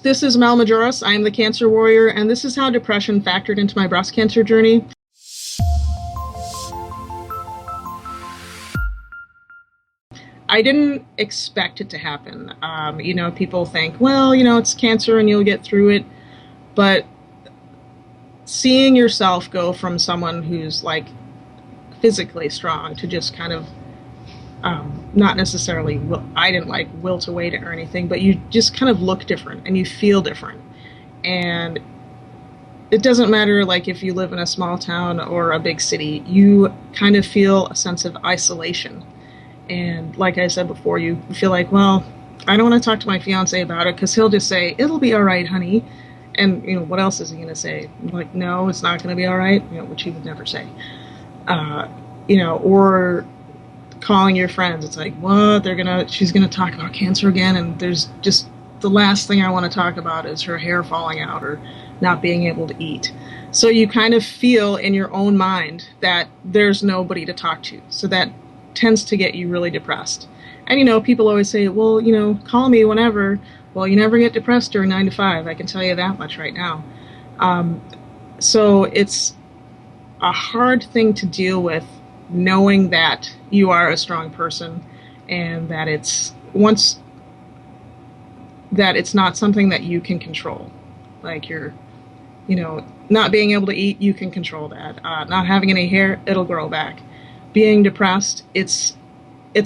This is Mel Majoros. I am the Cancer Warrior, and this is how depression factored into my breast cancer journey. I didn't expect it to happen. People think, well, it's cancer and you'll get through it. But seeing yourself go from someone who's like physically strong to just kind of not necessarily, I didn't like wilt away or anything, but you just kind of look different and you feel different. And it doesn't matter like if you live in a small town or a big city, you kind of feel a sense of isolation. And like I said before, you feel like, well, I don't want to talk to my fiance about it because he'll just say, it'll be all right, honey. And, what else is he going to say? Like, no, it's not going to be all right, which he would never say. Or calling your friends. It's like, what? She's going to talk about cancer again. And there's just the last thing I want to talk about is her hair falling out or not being able to eat. So you kind of feel in your own mind that there's nobody to talk to. So that tends to get you really depressed. And, people always say, well, call me whenever. Well, you never get depressed during 9 to 5. I can tell you that much right now. So it's a hard thing to deal with, knowing that you are a strong person and that it's not something that you can control. Like not being able to eat, you can control that. Not having any hair, it'll grow back. Being depressed, it's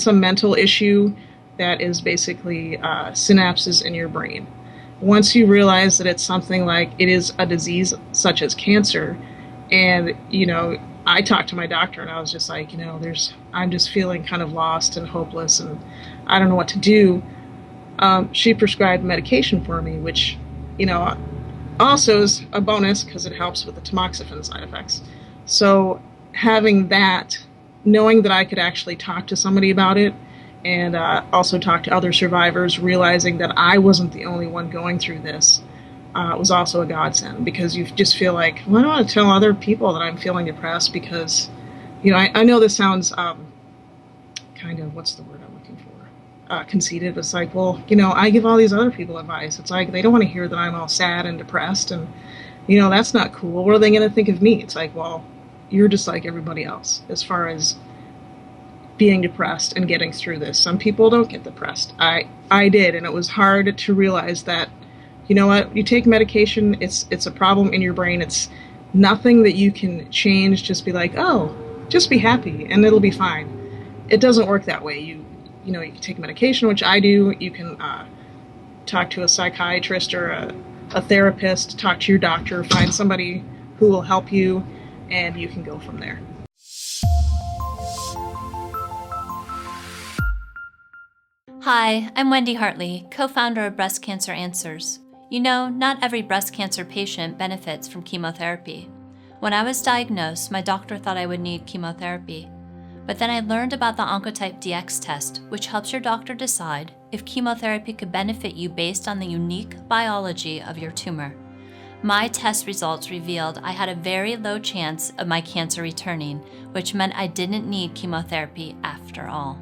a mental issue that is basically synapses in your brain. Once you realize that it's something like it is a disease such as cancer, and I talked to my doctor and I was just like, I'm just feeling kind of lost and hopeless and I don't know what to do. She prescribed medication for me, which also is a bonus because it helps with the tamoxifen side effects. So having that, knowing that I could actually talk to somebody about it and also talk to other survivors, realizing that I wasn't the only one going through this, was also a godsend, because you just feel like, well, I don't want to tell other people that I'm feeling depressed because, I know this sounds kind of, what's the word I'm looking for? Conceited. It's like, well, I give all these other people advice. It's like they don't want to hear that I'm all sad and depressed and, that's not cool. What are they going to think of me? It's like, well, you're just like everybody else as far as being depressed and getting through this. Some people don't get depressed. I did, and it was hard to realize that, you take medication, it's a problem in your brain. It's nothing that you can change. Just be like, oh, just be happy and it'll be fine. It doesn't work that way. You can take medication, which I do. You can talk to a psychiatrist or a therapist, talk to your doctor, find somebody who will help you, and you can go from there. Hi, I'm Wendy Hartley, co-founder of Breast Cancer Answers. Not every breast cancer patient benefits from chemotherapy. When I was diagnosed, my doctor thought I would need chemotherapy. But then I learned about the Oncotype DX test, which helps your doctor decide if chemotherapy could benefit you based on the unique biology of your tumor. My test results revealed I had a very low chance of my cancer returning, which meant I didn't need chemotherapy after all.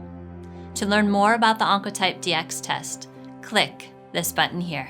To learn more about the Oncotype DX test, click this button here.